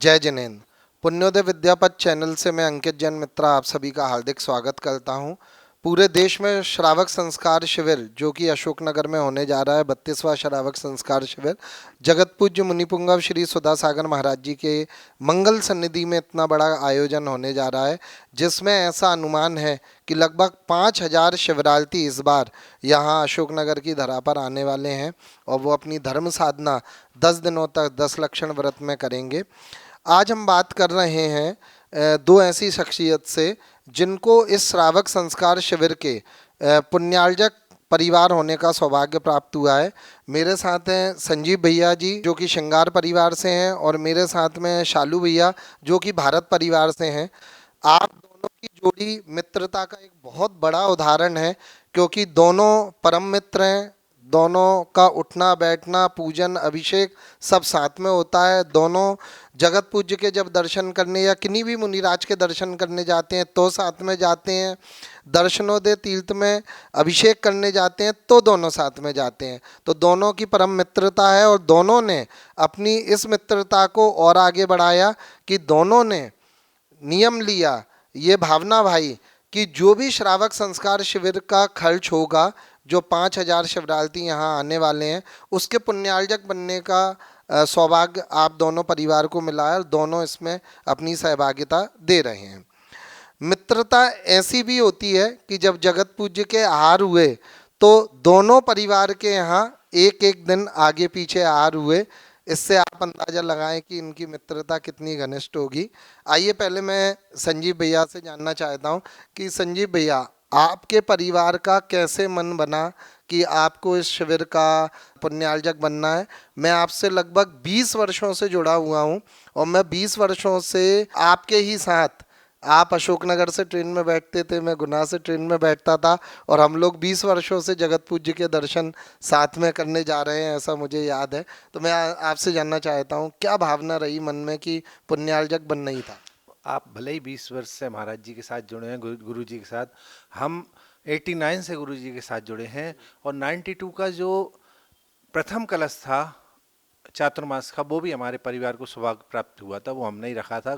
जय जिनेन्द्र। पुण्योदय विद्यापथ चैनल से मैं अंकित जैन मित्रा आप सभी का हार्दिक स्वागत करता हूं। पूरे देश में श्रावक संस्कार शिविर जो कि अशोकनगर में होने जा रहा है, 32वां श्रावक संस्कार शिविर जगत पूज्य मुनिपुंगव श्री सुधा सागर महाराज जी के मंगल सन्निधि में इतना बड़ा आयोजन होने जा रहा है, जिसमें ऐसा अनुमान है कि लगभग 5,000 शिवरार्थी इस बार यहाँ अशोकनगर की धरा पर आने वाले हैं और वो अपनी धर्म साधना 10 दिनों तक 10 लक्षण व्रत में करेंगे। आज हम बात कर रहे हैं दो ऐसी शख्सियत से जिनको इस श्रावक संस्कार शिविर के पुण्यार्जक परिवार होने का सौभाग्य प्राप्त हुआ है। मेरे साथ हैं संजीव भैया जी जो कि श्रृंगार परिवार से हैं और मेरे साथ में शालू भैया जो कि भारत परिवार से हैं। आप दोनों की जोड़ी मित्रता का एक बहुत बड़ा उदाहरण है, क्योंकि दोनों परम मित्र हैं। दोनों का उठना बैठना पूजन अभिषेक सब साथ में होता है। दोनों जगत पूज्य के जब दर्शन करने या किन्हीं भी मुनिराज के दर्शन करने जाते हैं तो साथ में जाते हैं। दर्शनोदय तीर्थ में अभिषेक करने जाते हैं तो दोनों साथ में जाते हैं। तो दोनों की परम मित्रता है और दोनों ने अपनी इस मित्रता को और आगे बढ़ाया कि दोनों ने नियम लिया, ये भावना भाई कि जो भी श्रावक संस्कार शिविर का खर्च होगा, जो 5,000 शिवरार्थी यहाँ आने वाले हैं, उसके पुण्यार्जक बनने का सौभाग्य आप दोनों परिवार को मिला है और दोनों इसमें अपनी सहभागिता दे रहे हैं। मित्रता ऐसी भी होती है कि जब जगत पूज्य के आहार हुए तो दोनों परिवार के यहाँ एक एक दिन आगे पीछे आहार हुए। इससे आप अंदाजा लगाएं कि इनकी मित्रता कितनी घनिष्ठ होगी। आइए पहले मैं संजीव भैया से जानना चाहता हूं कि संजीव भैया, आपके परिवार का कैसे मन बना कि आपको इस शिविर का पुण्यार्जक बनना है। मैं आपसे लगभग 20 वर्षों से जुड़ा हुआ हूं और मैं 20 वर्षों से आपके ही साथ, आप अशोकनगर से ट्रेन में बैठते थे, मैं गुना से ट्रेन में बैठता था और हम लोग 20 वर्षों से जगत पूज्य के दर्शन साथ में करने जा रहे हैं, ऐसा मुझे याद है। तो मैं आपसे जानना चाहता हूँ क्या भावना रही मन में कि पुण्यार्जक बनना ही था। आप भले ही 20 वर्ष से महाराज जी के साथ जुड़े हैं, गुरु जी के साथ। हम 89 से गुरु जी के साथ जुड़े हैं और 92 का जो प्रथम कलश था चातुर्मास का, वो भी हमारे परिवार को सौभाग्य प्राप्त हुआ था, वो हमने ही रखा था।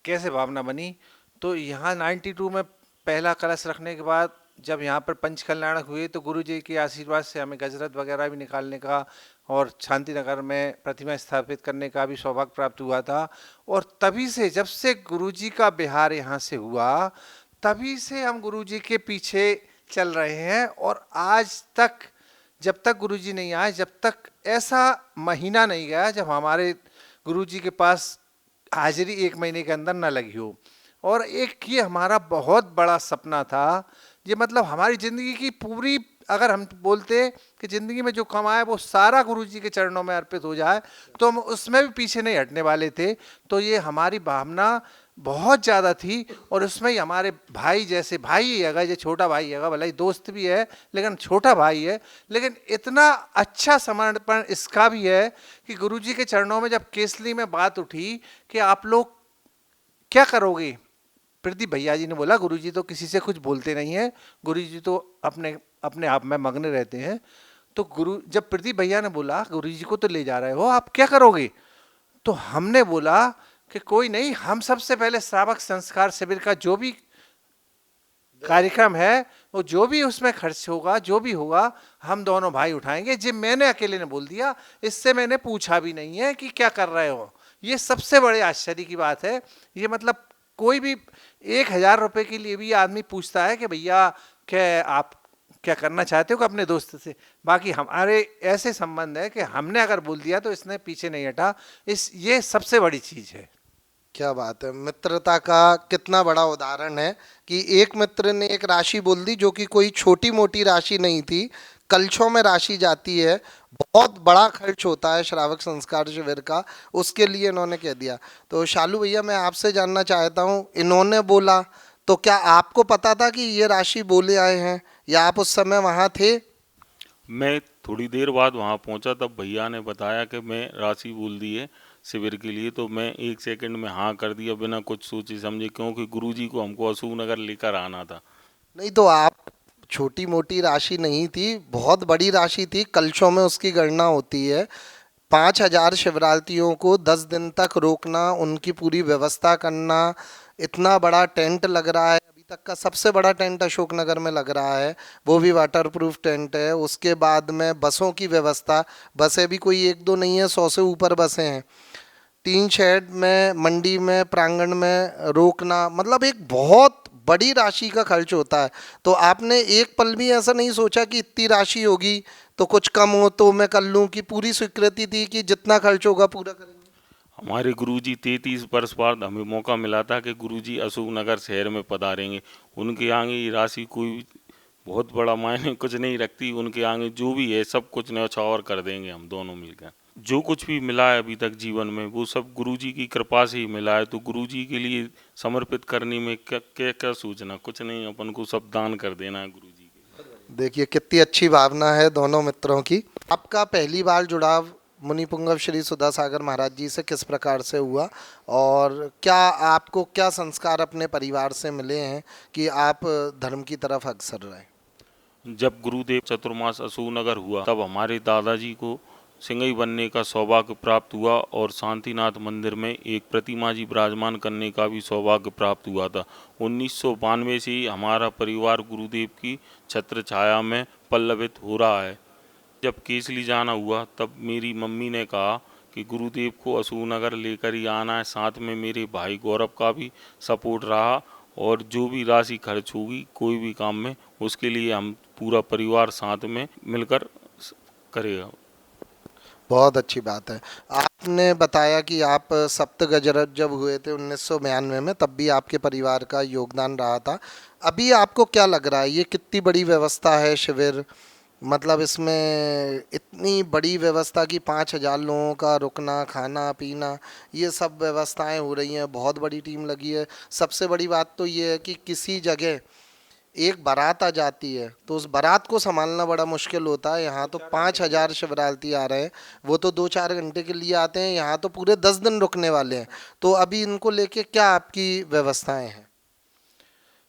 कैसे भावना बनी, तो यहाँ 92 में पहला कलश रखने के बाद जब यहाँ पर पंच कल्याणक हुए तो गुरु जी के आशीर्वाद से हमें गजरत वगैरह भी निकालने का और शांति नगर में प्रतिमा स्थापित करने का भी सौभाग्य प्राप्त हुआ था। और तभी से, जब से गुरु जी का बिहार यहाँ से हुआ, तभी से हम गुरु जी के पीछे चल रहे हैं। और आज तक, जब तक गुरु जी नहीं आए, जब तक ऐसा महीना नहीं गया जब हमारे गुरु जी के पास हाजिरी 1 महीने के अंदर न लगी हो। और एक ये हमारा बहुत बड़ा सपना था, ये मतलब हमारी ज़िंदगी की पूरी, अगर हम बोलते कि ज़िंदगी में जो कमाए वो सारा गुरु जी के चरणों में अर्पित हो जाए, तो हम उसमें भी पीछे नहीं हटने वाले थे। तो ये हमारी भावना बहुत ज़्यादा थी। और उसमें ही हमारे भाई, जैसे भाई ही है, ये छोटा भाई है, भले ही दोस्त भी है लेकिन छोटा भाई है, लेकिन इतना अच्छा समर्पण इसका भी है कि गुरु जी के चरणों में जब केसली में बात उठी कि आप लोग क्या करोगे, प्रदीप भैया जी ने बोला, गुरुजी तो किसी से कुछ बोलते नहीं है, गुरुजी तो अपने अपने आप में मग्न रहते हैं। तो जब प्रदीप भैया ने बोला गुरुजी को तो ले जा रहे हो, आप क्या करोगे, तो हमने बोला कि कोई नहीं, हम सबसे पहले श्रावक संस्कार शिविर का जो भी कार्यक्रम है, वो जो भी उसमें खर्च होगा, जो भी होगा, हम दोनों भाई उठाएंगे। जी, मैंने अकेले ने बोल दिया, इससे मैंने पूछा भी नहीं है कि क्या कर रहे हो। ये सबसे बड़े आश्चर्य की बात है। ये मतलब कोई भी 1,000 रुपए के लिए भी आदमी पूछता है कि भैया क्या आप क्या करना चाहते हो कि अपने दोस्त से। बाकी हमारे ऐसे संबंध है कि हमने अगर बोल दिया तो इसने पीछे नहीं हटा। ये सबसे बड़ी चीज है। क्या बात है, मित्रता का कितना बड़ा उदाहरण है कि एक मित्र ने एक राशि बोल दी जो कि कोई छोटी मोटी राशि नहीं थी, कलशों में राशि जाती है, बहुत बड़ा खर्च होता है श्रावक संस्कार शिविर का, उसके लिए इन्होंने कह दिया। तो शालू भैया, मैं आपसे जानना चाहता हूँ, इन्होंने बोला तो क्या आपको पता था कि ये राशि बोले आए हैं या आप उस समय वहाँ थे? मैं थोड़ी देर बाद वहाँ पहुँचा, तब भैया ने बताया कि मैं राशि बोल दी है शिविर के लिए, तो मैं 1 सेकंड में हाँ कर दिया बिना कुछ सोचे समझे, क्योंकि गुरुजी को हमको अशोकनगर लेकर आना था। नहीं तो आप, छोटी मोटी राशि नहीं थी, बहुत बड़ी राशि थी, कलशों में उसकी गणना होती है। 5,000 शिवरात्रियों को 10 दिन तक रोकना, उनकी पूरी व्यवस्था करना, इतना बड़ा टेंट लग रहा है, अभी तक का सबसे बड़ा टेंट अशोकनगर में लग रहा है, वो भी वाटरप्रूफ टेंट है। उसके बाद में बसों की व्यवस्था, बसें भी कोई एक दो नहीं है, 100 से ऊपर बसें हैं। 3 शेड में, मंडी में, प्रांगण में रोकना, मतलब एक बहुत बड़ी राशि का खर्च होता है। तो आपने एक पल भी ऐसा नहीं सोचा कि इतनी राशि होगी तो कुछ कम हो तो मैं कर लूं, कि पूरी स्वीकृति थी कि जितना खर्च होगा पूरा करेंगे? हमारे गुरुजी 33 वर्ष बाद हमें मौका मिला था कि गुरुजी अशोकनगर शहर में पधारेंगे। उनके आगे ये राशि कोई बहुत बड़ा मायने कुछ नहीं रखती, उनके आगे जो भी है सब कुछ न्यौछावर कर देंगे हम दोनों मिलकर। जो कुछ भी मिला है अभी तक जीवन में वो सब गुरुजी की कृपा से ही मिला है, तो गुरुजी के लिए समर्पित करने में क्या क्या क्या सोचना, कुछ नहीं, अपन को सब दान कर देना है गुरुजी के। देखिए कितनी अच्छी भावना है दोनों मित्रों की। आपका पहली बार जुड़ाव मुनि पुंगव श्री सुधा सागर महाराज जी से किस प्रकार से हुआ, और क्या आपको क्या संस्कार अपने परिवार से मिले हैं कि आप धर्म की तरफ अग्रसर रहे? जब गुरुदेव चतुर्मास अशोकनगर हुआ तब हमारे दादाजी को सिंगई बनने का सौभाग्य प्राप्त हुआ और शांतिनाथ मंदिर में एक प्रतिमा जी विराजमान करने का भी सौभाग्य प्राप्त हुआ था। 1992 से ही हमारा परिवार गुरुदेव की छत्र छाया में पल्लवित हो रहा है। जब केसली जाना हुआ तब मेरी मम्मी ने कहा कि गुरुदेव को अशोकनगर लेकर ही आना है, साथ में मेरे भाई गौरव का भी सपोर्ट रहा, और जो भी राशि खर्च होगी कोई भी काम में उसके लिए हम पूरा परिवार साथ में मिलकर करेगा। बहुत अच्छी बात है। आपने बताया कि आप सप्तगजरत जब हुए थे 1992 में, तब भी आपके परिवार का योगदान रहा था। अभी आपको क्या लग रहा है, ये कितनी बड़ी व्यवस्था है शिविर, मतलब इसमें इतनी बड़ी व्यवस्था कि 5,000 लोगों का रुकना, खाना पीना, ये सब व्यवस्थाएं हो रही हैं, बहुत बड़ी टीम लगी है। सबसे बड़ी बात तो ये है कि किसी जगह एक बारात आ जाती है तो उस बारात को संभालना बड़ा मुश्किल होता है। यहाँ तो 5,000 शिवरार्थी आ रहे हैं, वो तो 2-4 घंटे के लिए आते हैं, यहाँ तो पूरे 10 दिन रुकने वाले हैं। तो अभी इनको लेके क्या आपकी व्यवस्थाएं हैं?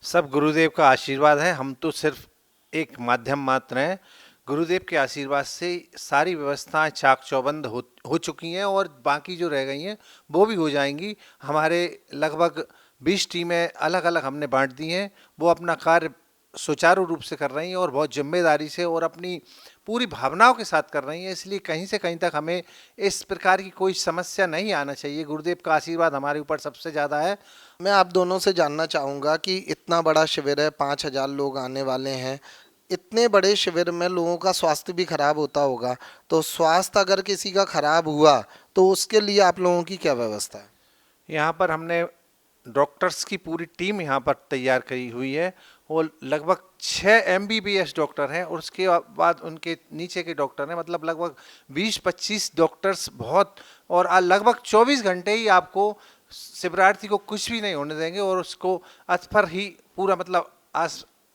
सब गुरुदेव का आशीर्वाद है, हम तो सिर्फ एक माध्यम मात्र हैं। गुरुदेव के आशीर्वाद से सारी व्यवस्थाएं चाक चौबंद हो चुकी हैं और बाकी जो रह गई हैं वो भी हो जाएंगी। हमारे लगभग 20 टीमें अलग अलग हमने बांट दी हैं, वो अपना कार्य सुचारू रूप से कर रही हैं और बहुत जिम्मेदारी से और अपनी पूरी भावनाओं के साथ कर रही हैं। इसलिए कहीं से कहीं तक हमें इस प्रकार की कोई समस्या नहीं आना चाहिए। गुरुदेव का आशीर्वाद हमारे ऊपर सबसे ज़्यादा है। मैं आप दोनों से जानना चाहूँगा कि इतना बड़ा शिविर है, 5,000 लोग आने वाले हैं, इतने बड़े शिविर में लोगों का स्वास्थ्य भी खराब होता होगा, तो स्वास्थ्य अगर किसी का खराब हुआ तो उसके लिए आप लोगों की क्या व्यवस्था है? यहाँ पर हमने डॉक्टर्स की पूरी टीम यहाँ पर तैयार करी हुई है और लगभग 6 MBBS डॉक्टर हैं और उसके बाद उनके नीचे के डॉक्टर हैं, मतलब लगभग 20-25 डॉक्टर्स बहुत, और लगभग 24 घंटे ही आपको शिवरार्थी को कुछ भी नहीं होने देंगे और उसको अथपर ही पूरा, मतलब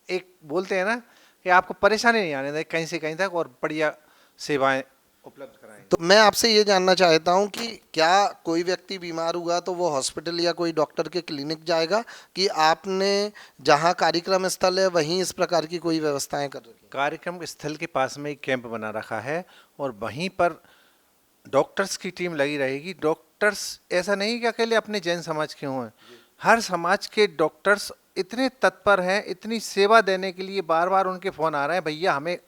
एक बोलते हैं ना कि आपको परेशानी नहीं आने देंगे कहीं से कहीं तक, और बढ़िया सेवाएं उपलब्ध कराएंगे। तो मैं आपसे ये जानना चाहता हूँ कि क्या कोई व्यक्ति बीमार हुआ तो वो हॉस्पिटल या कोई डॉक्टर के क्लिनिक जाएगा, कि आपने जहाँ कार्यक्रम स्थल है वहीं इस प्रकार की कोई व्यवस्थाएं कर रखी हैं? कार्यक्रम स्थल के पास में एक कैंप बना रखा है और वहीं पर डॉक्टर्स की टीम लगी रहेगी। डॉक्टर्स ऐसा नहीं कि अकेले अपने जैन समाज के हों, हर समाज के डॉक्टर्स इतने तत्पर हैं, इतनी सेवा देने के लिए बार बार उनके फ़ोन आ रहे हैं, भैया हमें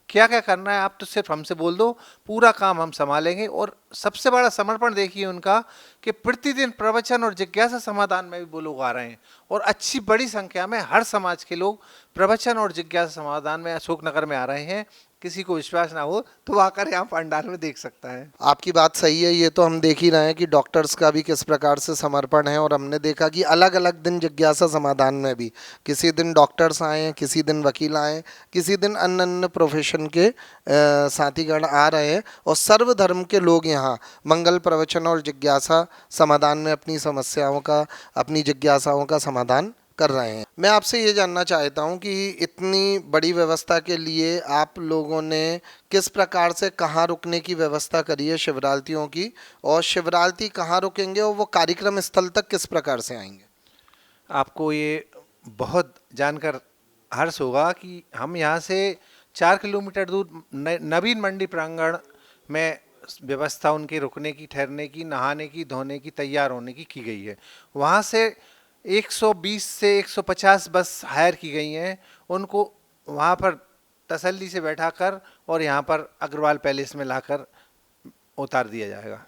क्या क्या करना है, आप तो सिर्फ हमसे बोल दो, पूरा काम हम संभालेंगे। और सबसे बड़ा समर्पण देखिए उनका कि प्रतिदिन प्रवचन और जिज्ञासा समाधान में भी वो लोग आ रहे हैं और अच्छी बड़ी संख्या में हर समाज के लोग प्रवचन और जिज्ञासा समाधान में अशोकनगर में आ रहे हैं। किसी को विश्वास ना हो तो आकर यहाँ पंडाल में देख सकता है। आपकी बात सही है, ये तो हम देख ही रहे हैं कि डॉक्टर्स का भी किस प्रकार से समर्पण है, और हमने देखा कि अलग अलग दिन जिज्ञासा समाधान में भी किसी दिन डॉक्टर्स आए हैं, किसी दिन वकील आए हैं, किसी दिन अन्य अन्य प्रोफेशन के साथीगण आ रहे हैं, और सर्वधर्म के लोग यहाँ मंगल प्रवचन और जिज्ञासा समाधान में अपनी समस्याओं का, अपनी जिज्ञासाओं का समाधान कर रहे हैं। मैं आपसे ये जानना चाहता हूँ कि इतनी बड़ी व्यवस्था के लिए आप लोगों ने किस प्रकार से कहाँ रुकने की व्यवस्था करी है शिवरार्थियों की, और शिवरार्थी कहाँ रुकेंगे और वो कार्यक्रम स्थल तक किस प्रकार से आएंगे? आपको ये बहुत जानकर हर्ष होगा कि हम यहाँ से 4 किलोमीटर दूर नवीन मंडी प्रांगण में व्यवस्था उनके रुकने की, ठहरने की, नहाने की, धोने की, तैयार होने की गई है। वहाँ से 120 से 150 बस हायर की गई हैं, उनको वहाँ पर तसल्ली से बैठाकर और यहाँ पर अग्रवाल पैलेस में लाकर उतार दिया जाएगा।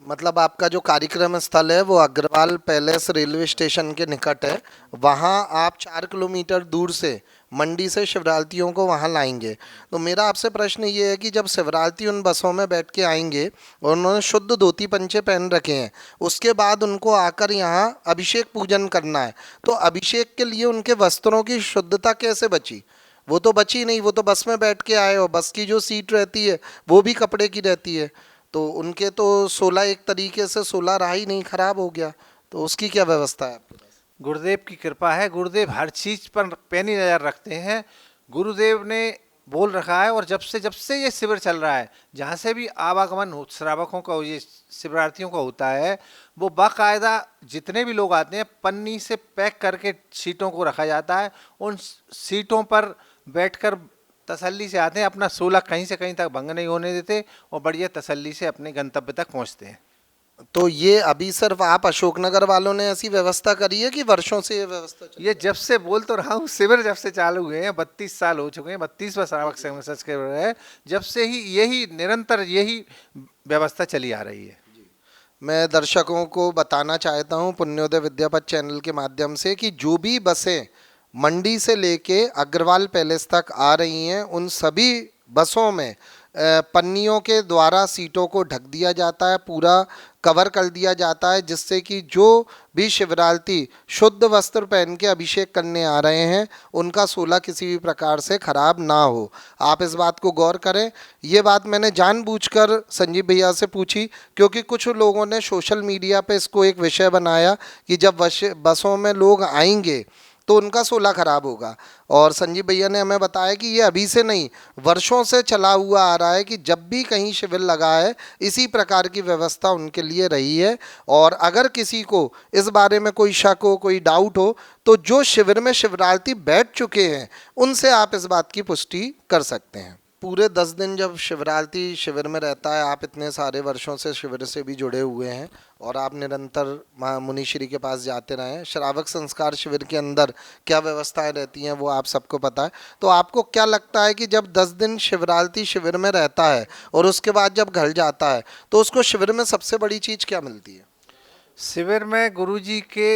मतलब आपका जो कार्यक्रम स्थल है वो अग्रवाल पैलेस रेलवे स्टेशन के निकट है। वहाँ आप 4 किलोमीटर दूर से मंडी से शिवरार्थियों को वहाँ लाएंगे। तो मेरा आपसे प्रश्न ये है कि जब शिवरार्थी उन बसों में बैठ के आएंगे और उन्होंने शुद्ध धोती पंचे पहन रखे हैं, उसके बाद उनको आकर यहाँ अभिषेक पूजन करना है, तो अभिषेक के लिए उनके वस्त्रों की शुद्धता कैसे बची? वो तो बची नहीं, वो तो बस में बैठ के आए और बस की जो सीट रहती है वो भी कपड़े की रहती है। तो उनके तो 16 एक तरीके से 16 रहा ही नहीं, खराब हो गया। तो उसकी क्या व्यवस्था है आपके पास? गुरुदेव की कृपा है, गुरुदेव हर चीज पर पैनी नजर रखते हैं। गुरुदेव ने बोल रखा है, और जब से ये शिविर चल रहा है, जहाँ से भी आवागमन श्रावकों का, ये शिवरार्थियों का होता है, वो बाकायदा जितने भी लोग आते हैं पन्नी से पैक करके सीटों को रखा जाता है। उन सीटों पर बैठकर तसल्ली से आते हैं, अपना 16 कहीं से कहीं तक भंग नहीं होने देते और बढ़िया तसल्ली से अपने गंतव्य तक पहुंचते हैं। तो ये अभी सिर्फ आप अशोकनगर वालों ने ऐसी व्यवस्था करी है कि वर्षों से ये व्यवस्था चल? ये जब से बोल तो रहा हूँ, शिविर जब से चालू हुए हैं 32 साल हो चुके हैं, 32वां श्रावक सच के है, जब से ही यही निरंतर यही व्यवस्था चली आ रही है। मैं दर्शकों को बताना चाहता हूँ पुण्योदय विद्यापथ चैनल के माध्यम से कि जो भी बसें मंडी से लेके अग्रवाल पैलेस तक आ रही हैं, उन सभी बसों में पन्नियों के द्वारा सीटों को ढक दिया जाता है, पूरा कवर कर दिया जाता है, जिससे कि जो भी शिवरार्थी शुद्ध वस्त्र पहन के अभिषेक करने आ रहे हैं उनका 16 किसी भी प्रकार से खराब ना हो। आप इस बात को गौर करें। ये बात मैंने जानबूझकर संजीव भैया से पूछी क्योंकि कुछ लोगों ने सोशल मीडिया पे इसको एक विषय बनाया कि जब बसों में लोग आएंगे तो उनका 16 खराब होगा। और संजीव भैया ने हमें बताया कि ये अभी से नहीं, वर्षों से चला हुआ आ रहा है कि जब भी कहीं शिविर लगा है इसी प्रकार की व्यवस्था उनके लिए रही है। और अगर किसी को इस बारे में कोई शक हो, कोई डाउट हो, तो जो शिविर में शिवरार्थी बैठ चुके हैं उनसे आप इस बात की पुष्टि कर सकते हैं। पूरे 10 दिन जब शिवरार्थी शिविर में रहता है, आप इतने सारे वर्षों से शिविर से भी जुड़े हुए हैं और आप निरंतर माँ मुनीश्री के पास जाते रहे हैं, श्रावक संस्कार शिविर के अंदर क्या व्यवस्थाएं रहती हैं वो आप सबको पता है। तो आपको क्या लगता है कि जब 10 दिन शिवरार्थी शिविर में रहता है और उसके बाद जब घर जाता है तो उसको शिविर में सबसे बड़ी चीज़ क्या मिलती है? शिविर में गुरुजी के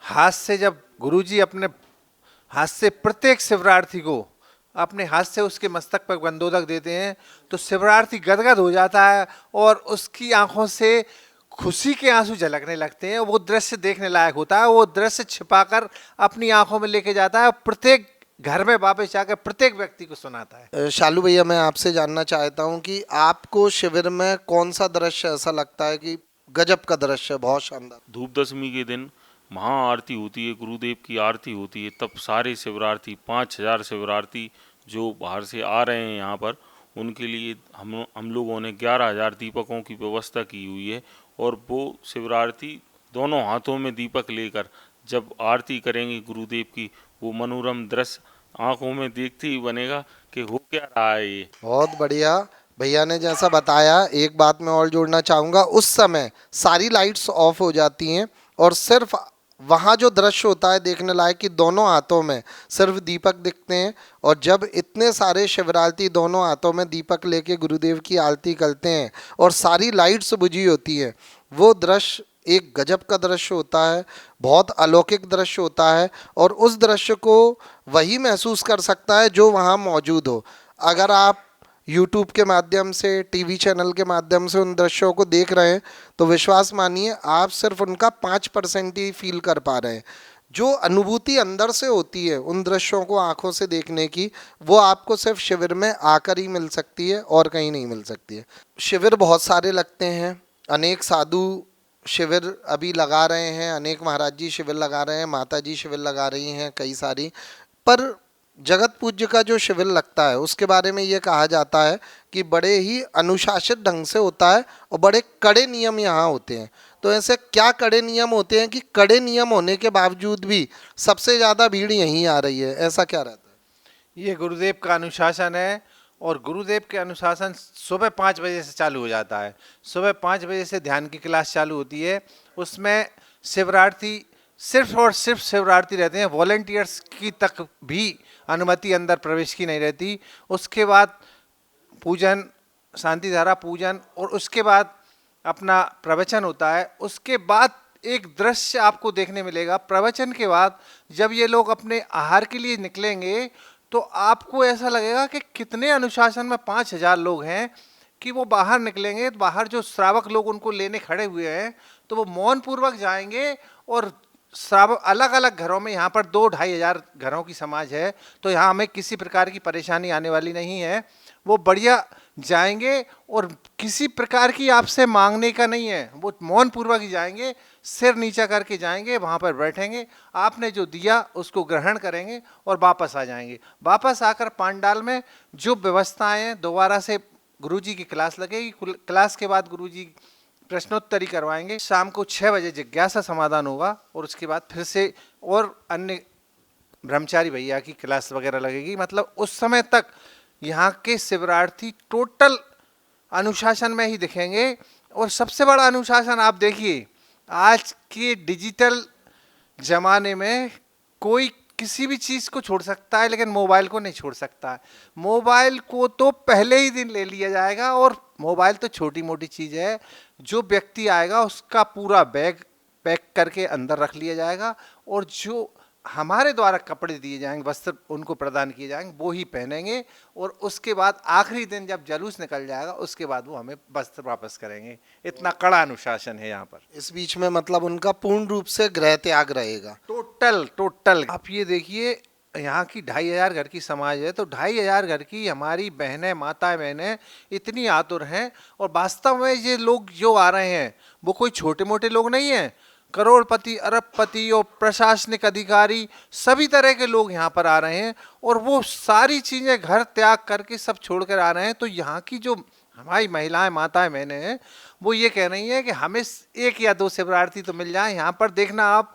हाथ से, जब गुरुजी अपने हाथ से प्रत्येक शिवरार्थी को अपने हाथ से उसके मस्तक पर गंधोदक देते हैं तो शिवरार्थी गदगद हो जाता है और उसकी आंखों से खुशी के आंसू झलकने लगते हैं। वो दृश्य देखने लायक होता है। वो दृश्य छिपाकर अपनी आंखों में लेके जाता है, प्रत्येक घर में वापस जाकर प्रत्येक व्यक्ति को सुनाता है। शालू भैया, मैं आपसे जानना चाहता हूं कि आपको शिविर में कौन सा दृश्य ऐसा लगता है कि गजब का दृश्य, बहुत शानदार? धूप दशमी के दिन महाआरती होती है, गुरुदेव की आरती होती है, तब सारे शिवरार्थी 5000 शिवरार्थी जो बाहर से आ रहे हैं यहाँ पर, उनके लिए हम लोगों ने 11000 दीपकों की व्यवस्था की हुई है। और वो शिवरार्थी दोनों हाथों में दीपक लेकर जब आरती करेंगे गुरुदेव की, वो मनोरम दृश्य आंखों में देखते ही बनेगा कि हो क्या रहा है ये। बहुत बढ़िया। भैया ने जैसा बताया, एक बात मैं और जोड़ना चाहूँगा, उस समय सारी लाइट्स ऑफ हो जाती हैं और सिर्फ वहाँ जो दृश्य होता है देखने लायक कि दोनों हाथों में सिर्फ दीपक दिखते हैं। और जब इतने सारे शिवरार्थी दोनों हाथों में दीपक लेके गुरुदेव की आरती करते हैं और सारी लाइट्स बुझी होती हैं, वो दृश्य एक गजब का दृश्य होता है, बहुत अलौकिक दृश्य होता है। और उस दृश्य को वही महसूस कर सकता है जो वहाँ मौजूद हो। अगर आप यूट्यूब के माध्यम से, टीवी चैनल के माध्यम से उन दृश्यों को देख रहे हैं तो विश्वास मानिए आप सिर्फ उनका 5% ही फील कर पा रहे हैं। जो अनुभूति अंदर से होती है उन दृश्यों को आंखों से देखने की, वो आपको सिर्फ शिविर में आकर ही मिल सकती है और कहीं नहीं मिल सकती है। शिविर बहुत सारे लगते हैं, अनेक साधु शिविर अभी लगा रहे हैं, अनेक महाराज जी शिविर लगा रहे हैं, माता जी शिविर लगा रही हैं कई सारी। पर जगत पूज्य का जो शिविर लगता है उसके बारे में ये कहा जाता है कि बड़े ही अनुशासित ढंग से होता है और बड़े कड़े नियम यहाँ होते हैं। तो ऐसे क्या कड़े नियम होते हैं कि कड़े नियम होने के बावजूद भी सबसे ज़्यादा भीड़ यहीं आ रही है? ऐसा क्या रहता है? ये गुरुदेव का अनुशासन है और गुरुदेव के अनुशासन सुबह 5 बजे से चालू हो जाता है। सुबह 5 बजे से ध्यान की क्लास चालू होती है। उसमें शिवरार्थी सिर्फ और सिर्फ शिवरार्थी रहते हैं, वॉलेंटियर्स की तक भी अनुमति अंदर प्रवेश की नहीं रहती। उसके बाद पूजन, शांति धारा पूजन, और उसके बाद अपना प्रवचन होता है। उसके बाद एक दृश्य आपको देखने मिलेगा, प्रवचन के बाद जब ये लोग अपने आहार के लिए निकलेंगे तो आपको ऐसा लगेगा कि कितने अनुशासन में 5,000 लोग हैं कि वो बाहर निकलेंगे। तो बाहर जो श्रावक लोग उनको लेने खड़े हुए हैं तो वो मौन पूर्वक जाएंगे, और श्रावक अलग अलग घरों में, यहाँ पर 2-2.5 हजार घरों की समाज है, तो यहाँ हमें किसी प्रकार की परेशानी आने वाली नहीं है। वो बढ़िया जाएंगे और किसी प्रकार की आपसे मांगने का नहीं है, वो मौन पूर्वक ही जाएंगे, सिर नीचा करके जाएंगे, वहाँ पर बैठेंगे, आपने जो दिया उसको ग्रहण करेंगे और वापस आ जाएंगे। वापस आकर पांडाल में जो व्यवस्थाएं हैं, दोबारा से गुरुजी की क्लास लगेगी। क्लास के बाद गुरुजी प्रश्नोत्तरी करवाएंगे। शाम को 6 बजे जिज्ञासा समाधान होगा, और उसके बाद फिर से और अन्य ब्रह्मचारी भैया की क्लास वगैरह लगेगी। मतलब उस समय तक यहाँ के शिवरार्थी टोटल अनुशासन में ही दिखेंगे। और सबसे बड़ा अनुशासन आप देखिए, आज के डिजिटल जमाने में कोई किसी भी चीज़ को छोड़ सकता है, लेकिन मोबाइल को नहीं छोड़ सकता है। मोबाइल को तो पहले ही दिन ले लिया जाएगा, और मोबाइल तो छोटी मोटी चीज़ है। जो व्यक्ति आएगा उसका पूरा बैग पैक करके अंदर रख लिया जाएगा, और जो हमारे द्वारा कपड़े दिए जाएंगे, वस्त्र उनको प्रदान किए जाएंगे, वो ही पहनेंगे। और उसके बाद आखिरी दिन जब जुलूस निकल जाएगा उसके बाद वो हमें वस्त्र वापस करेंगे। इतना कड़ा अनुशासन है यहाँ पर। इस बीच में मतलब उनका पूर्ण रूप से गृह त्याग रहेगा। टोटल आप ये देखिए, यहाँ की 2,500 घर की समाज है, तो 2,500 घर की हमारी बहनें, माताएं बहनें इतनी आतुर हैं। और वास्तव में ये लोग जो आ रहे हैं वो कोई छोटे मोटे लोग नहीं हैं। करोड़पति, अरबपति और प्रशासनिक अधिकारी, सभी तरह के लोग यहाँ पर आ रहे हैं, और वो सारी चीज़ें घर त्याग करके सब छोड़ कर आ रहे हैं। तो यहाँ की जो हमारी महिलाएं, माताएं बहनें हैं, वो ये कह रही हैं कि हमें 1 या 2 शिवरार्थी तो मिल जाए। यहाँ पर देखना आप,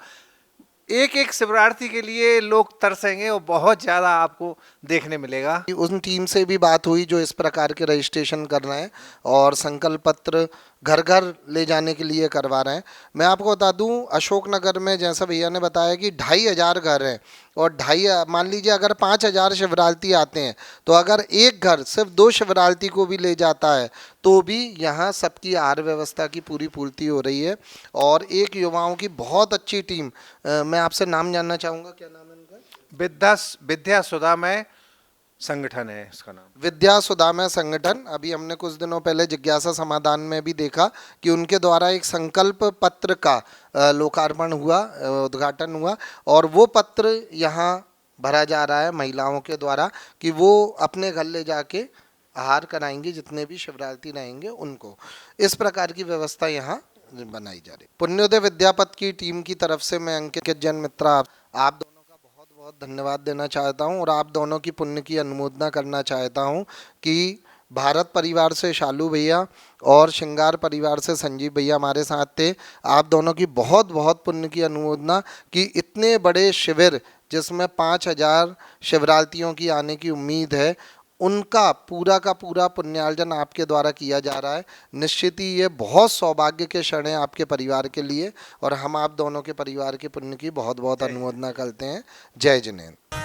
एक एक शिवरार्थी के लिए लोग तरसेंगे, और बहुत ज़्यादा आपको देखने मिलेगा। उन टीम से भी बात हुई जो इस प्रकार के रजिस्ट्रेशन कर रहे हैं और संकल्प पत्र घर घर ले जाने के लिए करवा रहे हैं। मैं आपको बता दूं, अशोकनगर में जैसा भैया ने बताया कि 2,500 घर हैं, और मान लीजिए अगर 5,000 शिवरार्थी आते हैं, तो अगर एक घर सिर्फ 2 शिवरार्थी को भी ले जाता है तो भी यहाँ सबकी आहार व्यवस्था की पूरी पूर्ति हो रही है। और एक युवाओं की बहुत अच्छी टीम, मैं आपसे नाम जानना चाहूँगा, क्या नाम है उनका? विद्या सुधामय संगठन है इसका नाम, विद्या सुधामय संगठन। अभी हमने कुछ दिनों पहले जिज्ञासा समाधान में भी देखा कि उनके द्वारा एक संकल्प पत्र का लोकार्पण हुआ, उद्घाटन हुआ, और वो पत्र यहाँ भरा जा रहा है महिलाओं के द्वारा कि वो अपने घर ले जाके आहार कराएंगे, जितने भी शिवरार्थी रहेंगे उनको। इस प्रकार की व्यवस्था यहाँ बनाई जा रही। पुण्योदय विद्यापथ की टीम की तरफ से मैं अंकित जैन मित्रा आप दोनों का बहुत बहुत धन्यवाद देना चाहता हूं, और आप दोनों की पुण्य की अनुमोदना करना चाहता हूं कि भारत परिवार से शालू भैया और श्रृंगार परिवार से संजीव भैया हमारे साथ थे। आप दोनों की बहुत बहुत पुण्य की अनुमोदना कि इतने बड़े शिविर जिसमें 5,000 शिवरार्थियों की आने की उम्मीद है, उनका पूरा का पूरा पुण्यार्जन आपके द्वारा किया जा रहा है। निश्चित ही ये बहुत सौभाग्य के क्षण है आपके परिवार के लिए, और हम आप दोनों के परिवार के पुण्य की बहुत बहुत अनुमोदना करते हैं। जय जिनेंद्र।